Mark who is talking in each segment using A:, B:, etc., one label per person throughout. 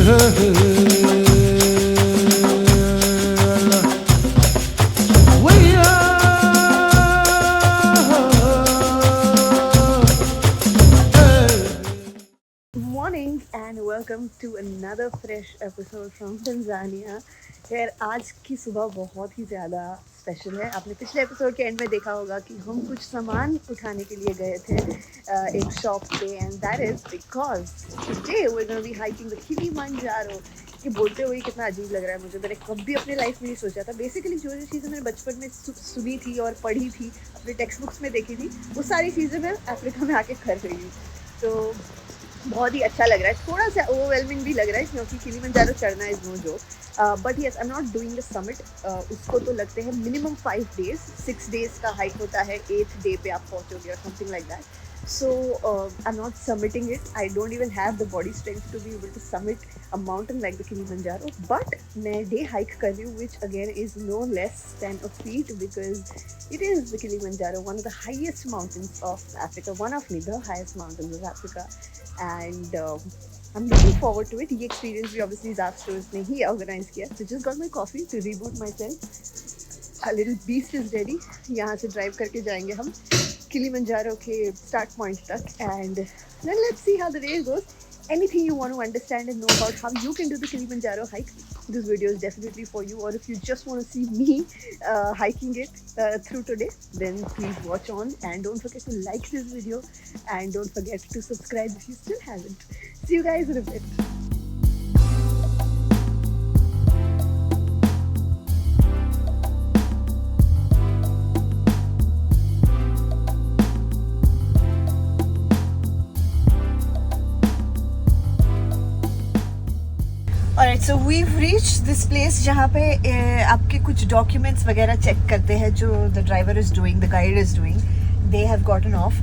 A: Morning and welcome to another fresh episode from Tanzania. खैर आज की सुबह बहुत ही ज़्यादा स्पेशल है। आपने पिछले एपिसोड के एंड में देखा होगा कि हम कुछ सामान उठाने के लिए गए थे एक शॉप पे, and that is because today we are gonna be hiking the Kilimanjaro. ये बोलते हुए कितना अजीब लग रहा है मुझे, मैंने कभी अपने लाइफ में नहीं सोचा था। बेसिकली जो जो चीज़ें मैंने बचपन में सुनी थी और पढ़ी थी, अपने टेक्स्ट बुक्स में देखी थी, वो सारी चीज़ें मैं अफ्रीका में आके कर रही हूँ। तो बहुत ही अच्छा लग रहा है, थोड़ा सा ओवरवेलमिंग भी लग रहा है क्योंकि किलिमंजारो चढ़ना is no joke. But yes, I am not doing the summit. उसको तो लगते हैं मिनिमम 5 डेज, 6 डेज़ का हाइक होता है, 8th डे पे आप पहुँचोगे और something like that. So I'm not summiting it. I don't even have the body strength to be able to summit a mountain like the Kilimanjaro. But मैं day hike कर रही हूँ, which again is no less than a feat because it is the Kilimanjaro, one of the highest mountains of Africa, one of the highest mountains of Africa, and I'm looking forward to it. ये experience भी obviously Zaf Stores ने ही organize किया. So just got my coffee to reboot myself. A little beast is ready. यहाँ से drive करके जाएंगे हम Kilimanjaro के start point तक, and then let's see how the day goes. Anything you want to understand and know about how you can do the Kilimanjaro hike, this video is definitely for you. Or if you just want to see me hiking it through today, then please watch on, and don't forget to like this video and don't forget to subscribe if you still haven't. See you guys in a bit. Alright, so we've reached this place जहाँ पे आपके कुछ documents वगैरह check करते हैं जो the driver is doing, the guide is doing. They have gotten off.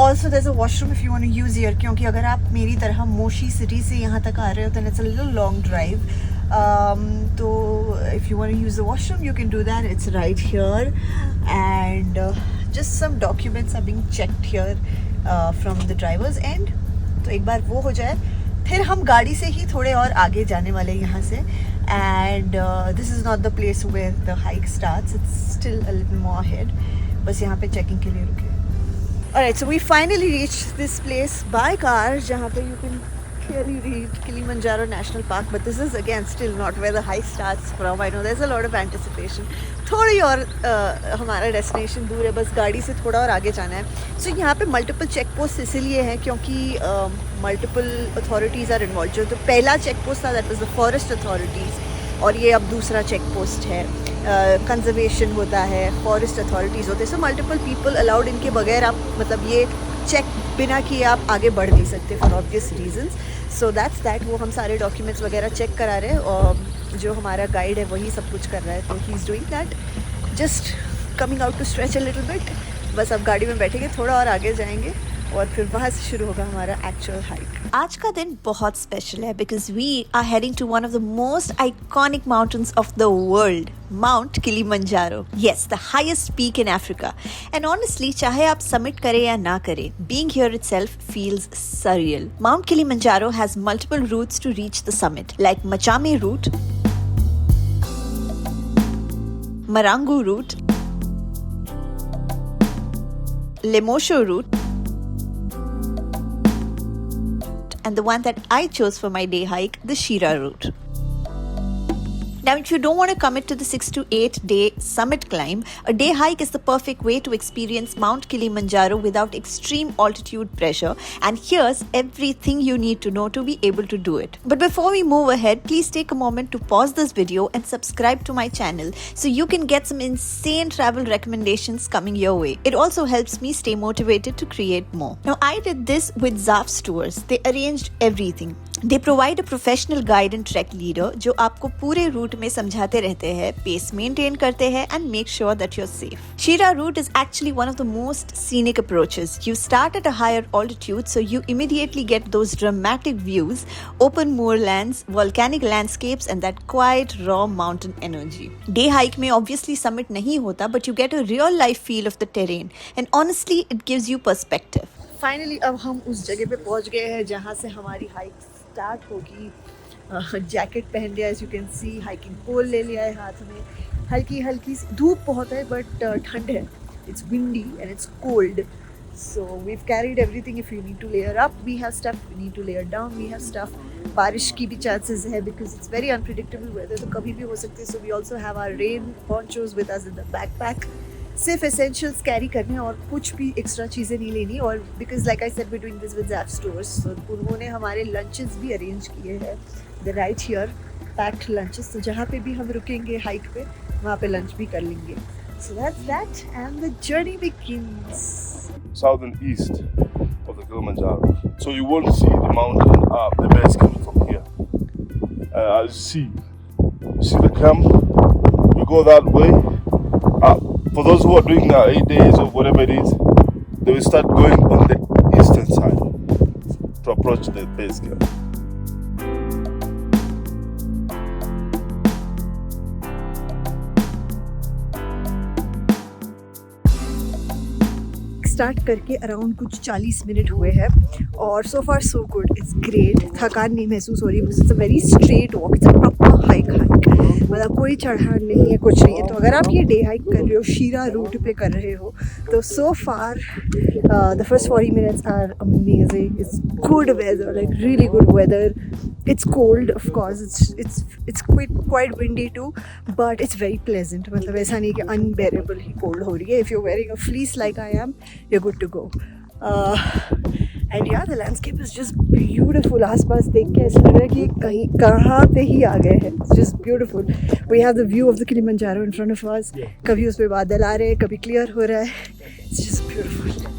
A: Also there's a washroom if you want to use here, क्योंकि अगर आप मेरी तरह मोशी सिटी से यहाँ तक आ रहे हो then it's a little long drive. तो if you want to use the washroom you can do that. It's right here, and just some documents are being checked here from the driver's end. तो एक बार वो हो जाए फिर हम गाड़ी से ही थोड़े और आगे जाने वाले हैं यहाँ से, and this is not the place where the hike starts, it's still a little more ahead. बस यहाँ पे चेकिंग के लिए रुके. Alright, so we finally reached this place by car जहाँ पे you can clearly read Kilimanjaro National Park, but this is again still not where the hike starts from. I know there's a lot of anticipation. थोड़ी और हमारा destination दूर है, बस गाड़ी से थोड़ा और आगे जाना है. सो यहाँ पे मल्टीपल चेक पोस्ट इसलिए हैं क्योंकि मल्टीपल अथॉरिटीज़ आर इन्वॉल्व. जो तो पहला चेक पोस्ट था that was the forest authorities, और ये अब दूसरा चेक पोस्ट है. कंजर्वेशन होता है, फॉरेस्ट अथॉरिटीज़ होते हैं. सो मल्टीपल पीपल अलाउड, इनके बगैर आप मतलब ये चेक बिना किए आप आगे बढ़ नहीं सकते for obvious reasons. So that's that. वो हम सारे डॉक्यूमेंट्स वगैरह चेक करा रहे हैं, और जो हमारा गाइड है वही सब कुछ कर रहा है. तो he is doing that, just coming out to stretch a little bit. बस अब गाड़ी में बैठेंगे, थोड़ा और आगे जाएंगे और फिर वहाँ से शुरू होगा हमारा एक्चुअल हाइक.
B: आज का दिन बहुत स्पेशल है because we are heading to one of the most iconic mountains of the world, mount Kilimanjaro. Yes, the highest peak in Africa. And honestly चाहे आप समिट करें या ना करें, being here itself feels surreal. Mount Kilimanjaro has multiple routes to reach the summit, like Machame route, Marangu route, Lemosho route, and the one that I chose for my day hike, the Shira route. Now, if you don't want to commit to the 6 to 8 day summit climb, a day hike is the perfect way to experience Mount Kilimanjaro without extreme altitude pressure. And here's everything you need to know to be able to do it. But before we move ahead, please take a moment to pause this video and subscribe to my channel so you can get some insane travel recommendations coming your way. It also helps me stay motivated to create more. Now, I did this with Zaf's Tours. They arranged everything. They provide a professional guide and trek leader जो आपको पूरे root में समझाते रहते हैं, pace maintain करते हैं and make sure that you're safe. Shira route is actually one of the most scenic approaches. You start at a higher altitude, so you immediately get those dramatic views, open moorlands, volcanic landscapes and that quiet raw mountain energy. Day hike में obviously summit नहीं होता, but you get a real life feel of the terrain and honestly it gives you perspective.
A: Finally अब हम उस जगह पे पहुंच गए हैं जहाँ से हमारी हाइक स्टार्ट होगी. जैकेट पहन लिया, as you can see, hiking pole ले लिया है हाथ में, हल्की हल्की धूप बहुत है बट ठंड है, it's windy and it's cold. So we've carried everything. If you need to layer up, we have stuff. If you need to layer down, we have stuff. बारिश की भी chances है because it's very unpredictable weather, तो कभी भी हो सकती है. So we also have our rain ponchos with us in the backpack. सिर्फ essentials carry करने और कुछ भी extra चीज़ें नहीं लेनी. और because like I said we're doing this with Zap stores, so उन्होंने हमारे lunches भी arrange किए हैं. They're right here, packed lunches. तो जहाँ पे भी हम रुकेंगे hike पे, वहाँ पे lunch भी कर लेंगे. So that's that, and the journey begins.
C: Southern east of the Kilimanjaro. So you won't see the mountain, the base camp from here. As you see the camp, you go that way. For those who are doing 8 days or whatever it is, they will start going on the eastern side to approach the base camp.
A: Start करके around कुछ 40 minute हुए हैं और सो फार so good, it's great. थकान नहीं महसूस हो रही, it's a very straight walk, it's a proper hike. मतलब कोई चढ़ान नहीं है, कुछ नहीं है. तो अगर आप ये डे हाइक कर रहे हो, शीरा रूट पे कर रहे हो, तो so far the first 40 minutes are amazing. It's good weather, like really good weather. It's cold, of course. It's quite windy too, but it's very pleasant. मतलब ऐसा नहीं कि unbearable ही cold हो रही है. If you're wearing a fleece like I am, you're good to go. And yeah, the landscape is just beautiful. आसपास देख के ऐसा लग रहा है कि कहीं कहाँ पे ही आ गए हैं. It's just beautiful. We have the view of the Kilimanjaro in front of us. कभी उस पे बादल आ रहे हैं, कभी clear हो रहा है. It's just beautiful.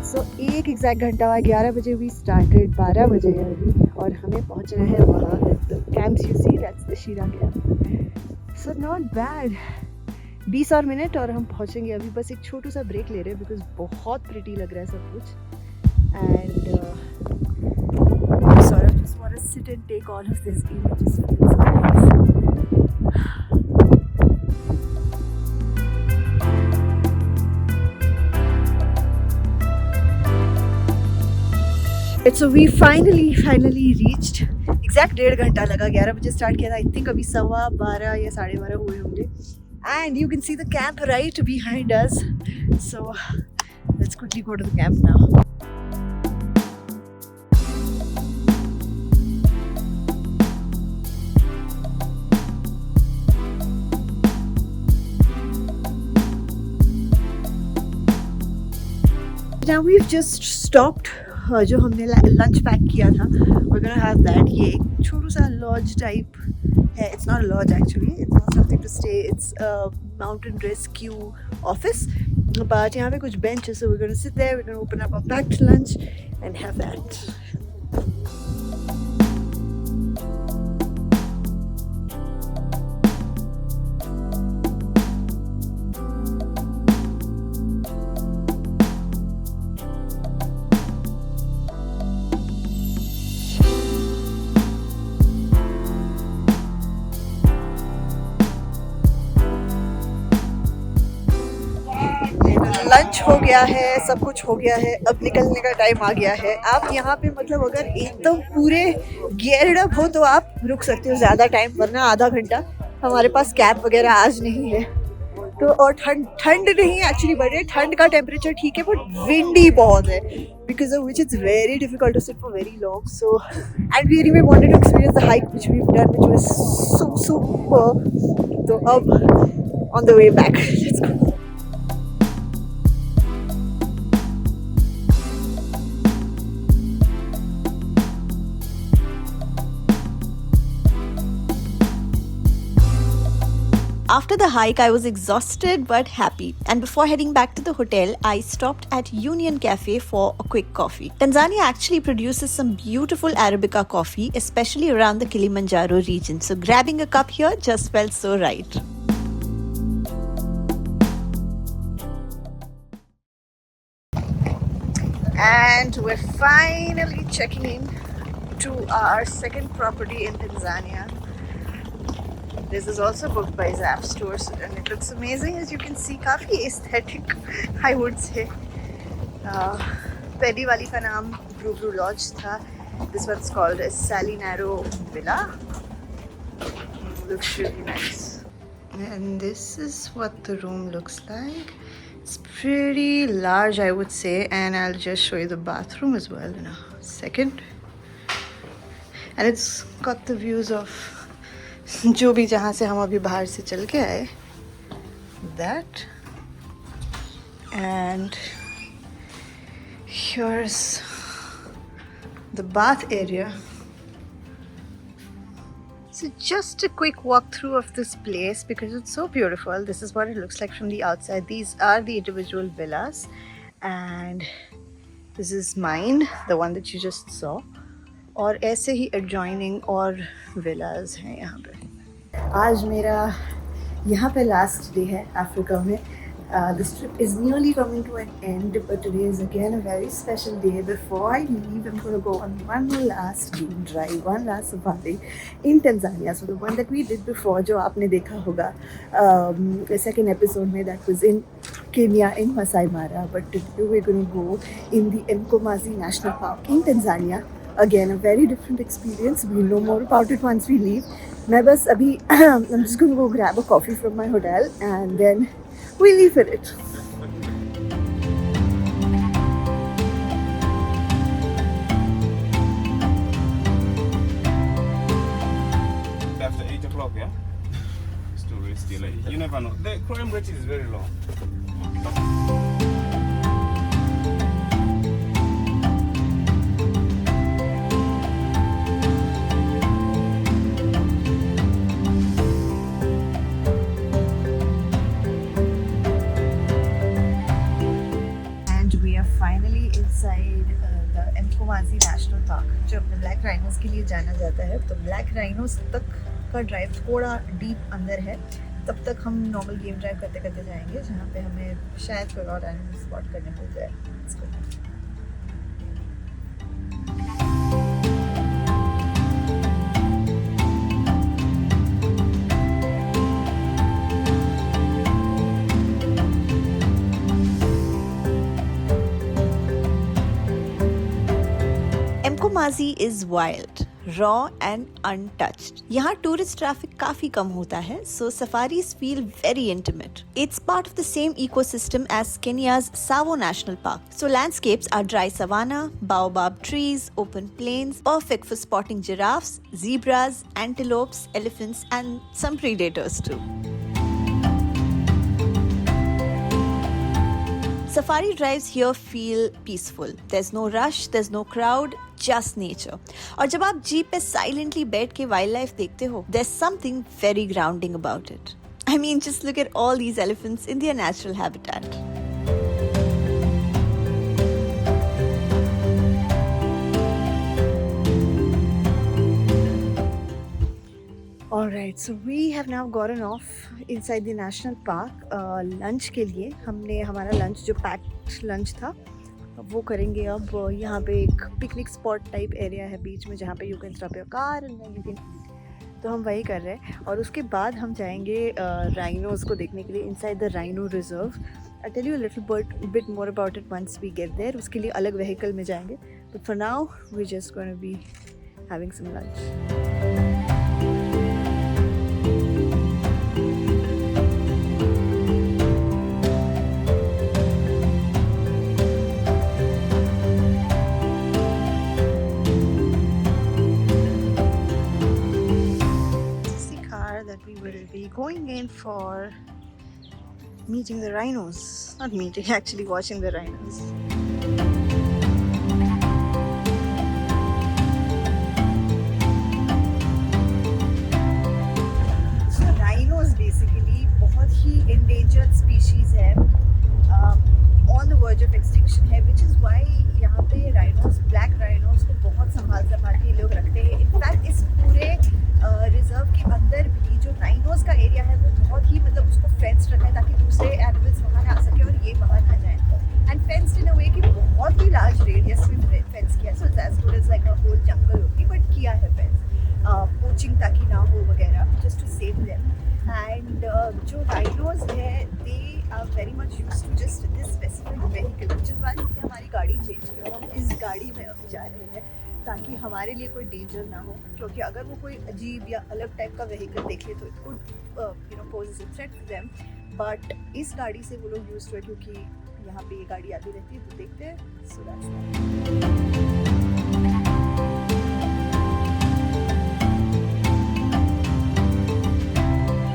A: सो एक एग्जैक्ट घंटा हुआ, 11 बजे वी स्टार्टेड, 12 बजे है अभी और हमें पहुंचना है वहाँ. Camps you see, that's the Shira camp. So not bad. 20 और मिनट और हम पहुंचेंगे. अभी बस एक छोटू सा ब्रेक ले रहे हैं बिकॉज बहुत प्रिटी लग रहा है सब कुछ. And sorry, just want to sit and take all of this images. So we finally reached. Exact 1.5 घंटा लगा. 11 बजे स्टार्ट किया था. आई थिंक अभी 12:15 या 12:30 हुए होंगे. And you can see the camp right behind us. So let's quickly go to the camp now. Now we've just stopped. जो हमने लंच पैक किया था, we're gonna have that. ये एक छोटू सा लॉज टाइप है. It's not a lodge actually. It's not something to stay. It's a mountain rescue office. But यहाँ पे कुछ benches, so we're gonna sit there. We're gonna open up a packed lunch and have that. Lunch हो गया है, सब कुछ हो गया है. अब निकलने का टाइम आ गया है. आप यहाँ पे मतलब अगर एकदम पूरे गियर्ड अप हो तो आप रुक सकते हो ज़्यादा टाइम, वरना आधा घंटा. हमारे पास कैब वगैरह आज नहीं है तो. और ठंड नहीं एक्चुअली बढ़ रही. ठंड का टेम्परेचर ठीक है बट विंडी बहुत है, because of which it's very difficult to sit for very long. So and we really wanted to experience the hike which we have done, which was so super. तो अब on the way back, let's go.
B: After the hike, I was exhausted but happy. And before heading back to the hotel, I stopped at Union Cafe for a quick coffee. Tanzania actually produces some beautiful Arabica coffee, especially around the Kilimanjaro region. So grabbing a cup here just felt so right.
A: And we're finally checking in to our second property in Tanzania. This is also booked by Zap Stores and it looks amazing as you can see. काफ़ी aesthetic I would say. पहली वाली का नाम Bru Bru laws था. This one's called as Salinaro Villa. Looks really nice. And this is what the room looks like. It's pretty large I would say, and I'll just show you the bathroom as well in a second. And it's got the views of जो भी जहाँ से हम अभी बाहर से चल के आए, that. And here's the bath area. So just a quick walkthrough of this place because it's so beautiful. This is what it looks like from the outside. These are the individual villas and this is mine, the one that you just saw. और ऐसे ही adjoining और villas हैं यहाँ पे. आज मेरा यहाँ पे last day है अफ्रीका में. This trip is nearly coming to an end, but today is again a very special day. Before I leave, I'm going to go on one last game drive, one last safari in Tanzania. So the one that we did before, जो आपने देखा होगा second episode में, that was in Kenya in Masai Mara. But today we're going to go in the Mkomazi National Park in Tanzania. Again, a very different experience. We'll know more about it once we leave. मैं बस अभी I'm just going to go grab a coffee from my hotel and then we leave for it.
D: After 8 o'clock, yeah? It's too risky. Like, you never know. The crime rate is very low.
A: Mkomazi National Park, जो अपने black rhinos के लिए जाना जाता है. तो black rhinos तक का ड्राइव थोड़ा डीप अंदर है. तब तक हम नॉर्मल गेम ड्राइव करते करते जाएंगे जहाँ पे हमें शायद कोई और एनिमल स्पॉट करने मिल जाए.
B: Mkomazi is wild, raw and untouched. यहाँ tourist traffic काफी कम होता है, so safaris feel very intimate. It's part of the same ecosystem as Kenya's Tsavo National Park. So landscapes are dry savanna, baobab trees, open plains, perfect for spotting giraffes, zebras, antelopes, elephants and some predators too. Safari drives here feel peaceful. There's no rush, there's no crowd, just nature. और जब आप jeep पे silently बैठ के wildlife देखते हो, there's something very grounding about it. I mean, just look at all these elephants in their natural habitat.
A: Alright, so we have now gotten off inside the national park. Lunch के लिए हमने हमारा lunch जो packed lunch था वो करेंगे अब. यहाँ पे एक पिकनिक स्पॉट टाइप एरिया है बीच में जहाँ पे you can stop your car and then you can eat. तो हम वही कर रहे हैं और उसके बाद हम जाएंगे राइनोज़ को देखने के लिए inside the rhino reserve. I tell you a little bit more about it once we get there. उसके लिए अलग व्हीकल में जाएंगे. But for now we just going to be having some lunch. Going in for meeting the rhinos. Not meeting, actually watching the rhinos. So rhinos basically बहुत ही endangered species है, on the verge of extinction है, which is why यहाँ पे rhinos, black rhinos को बहुत संभाल के लोग रखते हैं. In fact इस पूरे रिजर्व के अंदर भी जो राइनोज का एरिया है वो बहुत ही मतलब उसको फेंस रखा है ताकि दूसरे एनिमल्स वहाँ आ सके और ये बाहर ना जाए. And fenced in a way कि बहुत ही लार्ज रेडियस में फेंस किया. So it's as good as like a whole jungle होती बट किया है फेंस पोचिंग ताकि ना हो वगैरह, जस्ट टू सेव देम. जो rhinos है they are very much used to just this specific vehicle, which is why हमने हमारी गाड़ी चेंज की और हम इस गाड़ी में अब जा रहे हैं ताकि हमारे लिए कोई डेंजर ना हो, क्योंकि अगर वो कोई अजीब या अलग टाइप का व्हीकल देखे तो it could poses a threat to them, but इस गाड़ी से वो लोग यूज्ड हुए क्योंकि यहाँ पे ये गाड़ी आती रहती है, तो देखते हैं. So that's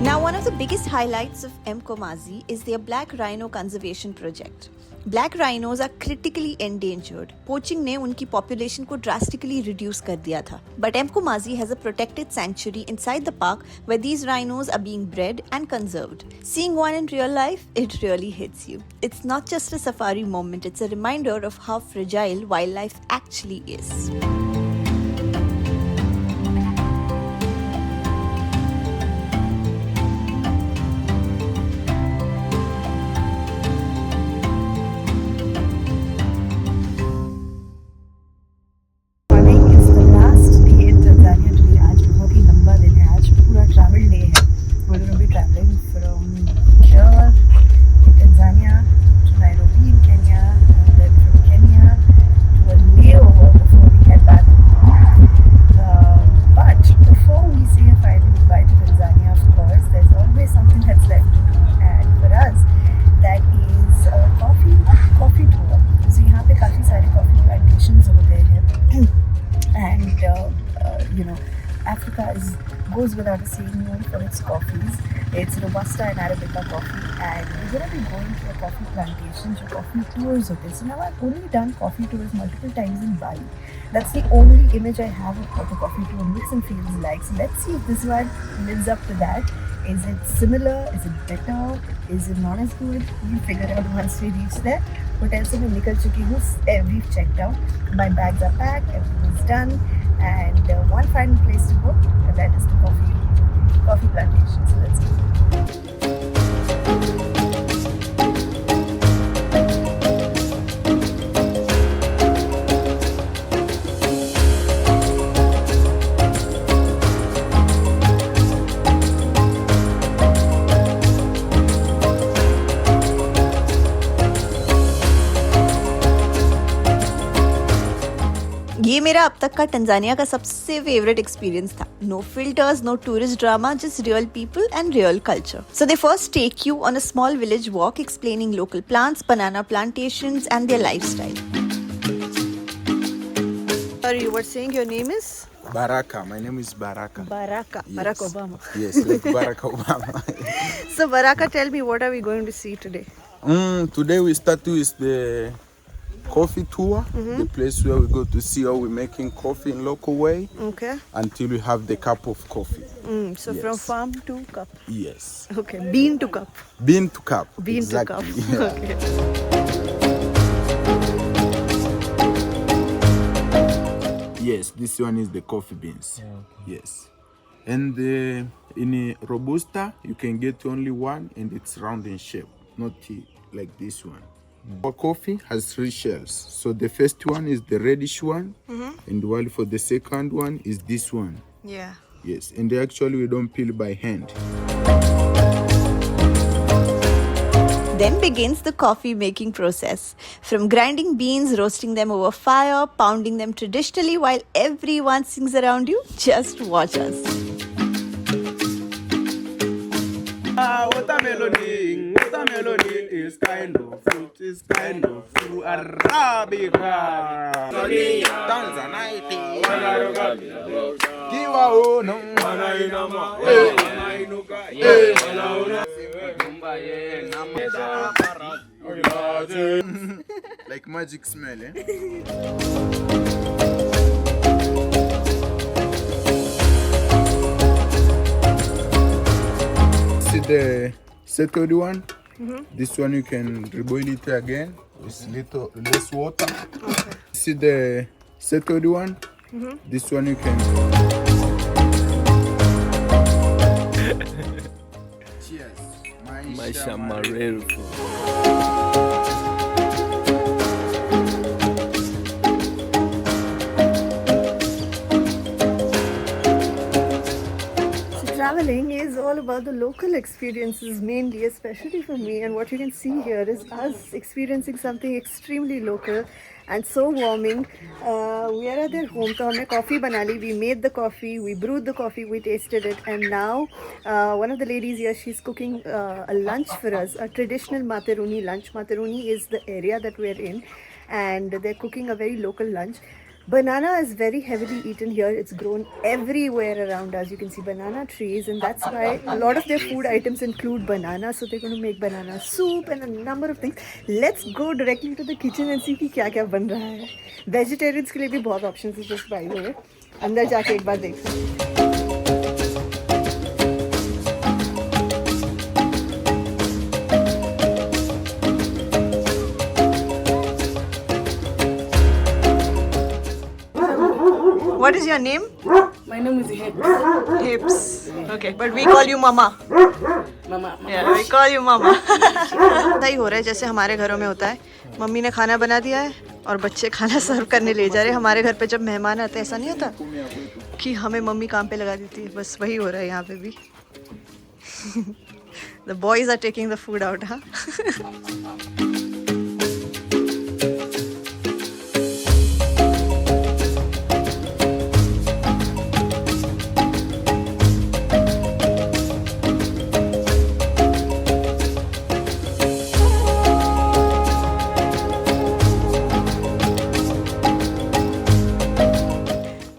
B: Now, one of the biggest highlights of M. Komazi is their Black Rhino Conservation Project. Black rhinos are critically endangered. Poaching ने उनकी population को drastically reduce कर दिया था. But M. Komazi has a protected sanctuary inside the park where these rhinos are being bred and conserved. Seeing one in real life, it really hits you. It's not just a safari moment, it's a reminder of how fragile wildlife actually is.
A: It's the last day in Tanzania today. आज बहुत ही लंबा दिन है, आज पूरा travel day है. We're going to be traveling from here in Tanzania to Nairobi in Kenya, and then from Kenya to a layover before we head back. But before we say a final goodbye to Tanzania, of course, there's always something that's left to do, and for us, that is a coffee tour. So यहाँ पे काफ़ी सारे coffee plantations होते हैं. And Africa goes without a saying known for its coffees. It's Robusta and Arabica coffee, and we're going to be going to a coffee plantation, so coffee tours of this. So now I've only done coffee tours multiple times in Bali. That's the only image I have of what a coffee tour looks and feels like. So let's see if this one lives up to that. Is it similar? Is it better? Is it not as good? We'll figure it out once we reach there. Hotel से मैं निकल चुकी हूँ. We've checked out. My bags are packed. Everything is done. And one final place to go, and that is the coffee plantation. So let's go.
B: ये मेरा अब तक का टंजानिया का सबसे फेवरेट एक्सपीरियंस था. No filters, no tourist drama, just real people and real culture. So they first take you on a small village walk explaining local plants, banana plantations and their lifestyle.
A: Sorry, you were saying your name is?
E: Baraka. My name is Baraka.
A: Baraka.
E: Yes.
A: Barack Obama.
E: Yes, like Barack Obama.
A: So Baraka, tell me, what are we going to see today?
E: Today we start with the coffee tour, the place where we go to see how we're making coffee in local way
A: Okay.
E: until we have the cup of coffee.
A: So
E: Yes.
A: from farm to cup.
E: Yes.
A: Okay. Bean to cup.
E: Bean to cup.
A: Bean
E: exactly.
A: to cup.
E: Yeah.
A: Okay.
E: Yes, this one is the coffee beans. Yes. And in a Robusta, you can get only one and it's round in shape, not like this one. Our coffee has 3 shells. So the first one is the reddish one, and while for the second one is this one.
A: Yeah.
E: Yes, and actually we don't peel by hand.
B: Then begins the coffee making process. From grinding beans, roasting them over fire, pounding them traditionally while everyone sings around you, just watch us.
D: Watermelon is kind of fruit, Arabica. Tanzanite. Kiwa ono.
E: Like magic smell, eh? See the settled one? This one you can reboil it again with little less water. See the settled one? This one you can. Cheers.
F: Maisha marefu.
A: So travel traveling is all about the local experiences mainly, especially for me. And what you can see here is us experiencing something extremely local and so warming. We are at their home, so हमने coffee बना ली. We made the coffee, we brewed the coffee, we tasted it, and now one of the ladies here, she's cooking a lunch for us, a traditional Materuni lunch. Materuni is the area that we're in, and they're cooking a very local lunch. Banana is very heavily eaten here. It's grown everywhere around us. You can see banana trees, and that's why a lot of their food items include banana. So they're going to make banana soup and a number of things. Let's go directly to the kitchen and see कि क्या क्या बन रहा है. Vegetarians के लिए भी बहुत options हैं just by the way. अंदर जाके एक बार देखते हैं. What is your name?
G: My name is Hips.
A: Hips. Okay, but we call you Mama.
G: Mama.
A: Yeah, we call you Mama. ऐसा ही हो रहा है जैसे हमारे घरों में होता है. मम्मी ने खाना बना दिया है और बच्चे खाना सर्व करने ले जा रहे हैं. हमारे घर पे जब मेहमान आते हैं ऐसा नहीं होता कि हमें मम्मी काम पे लगा देती है. बस वही हो रहा है यहाँ पे भी. The boys are taking the food out, huh?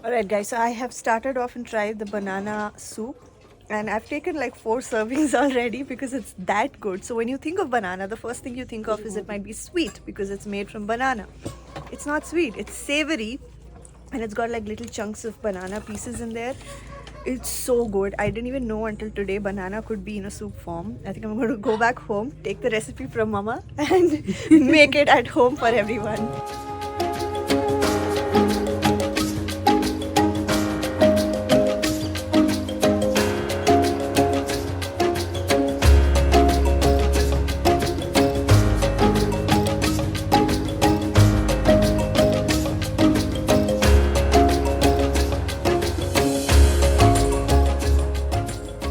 A: Alright guys, so I have started off and tried the banana soup, and I've taken like 4 servings already because it's that good. So when you think of banana, the first thing you think of is it might be sweet because it's made from banana. It's not sweet, it's savory, and it's got like little chunks of banana pieces in there. It's so good. I didn't even know until today banana could be in a soup form. I think I'm going to go back home, take the recipe from Mama and make it at home for everyone.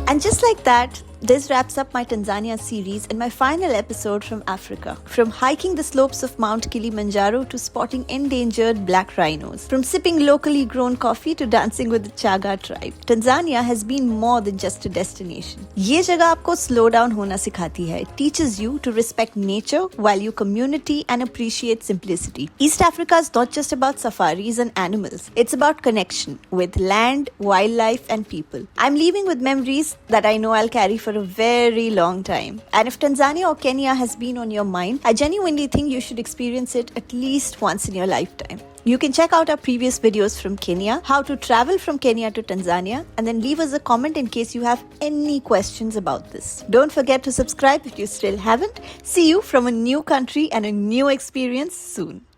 B: And just like that, this wraps up my Tanzania series and my final episode from Africa. From hiking the slopes of Mount Kilimanjaro to spotting endangered black rhinos. From sipping locally grown coffee to dancing with the Chaga tribe. Tanzania has been more than just a destination. ये जगह आपको slow down होना सिखाती है. It teaches you to respect nature, value community and appreciate simplicity. East Africa is not just about safaris and animals. It's about connection with land, wildlife and people. I'm leaving with memories that I know I'll carry for a very long time. And if Tanzania or Kenya has been on your mind, I genuinely think you should experience it at least once in your lifetime. You can check out our previous videos from Kenya, how to travel from Kenya to Tanzania, and then leave us a comment in case you have any questions about this. Don't forget to subscribe if you still haven't. See you from a new country and a new experience soon.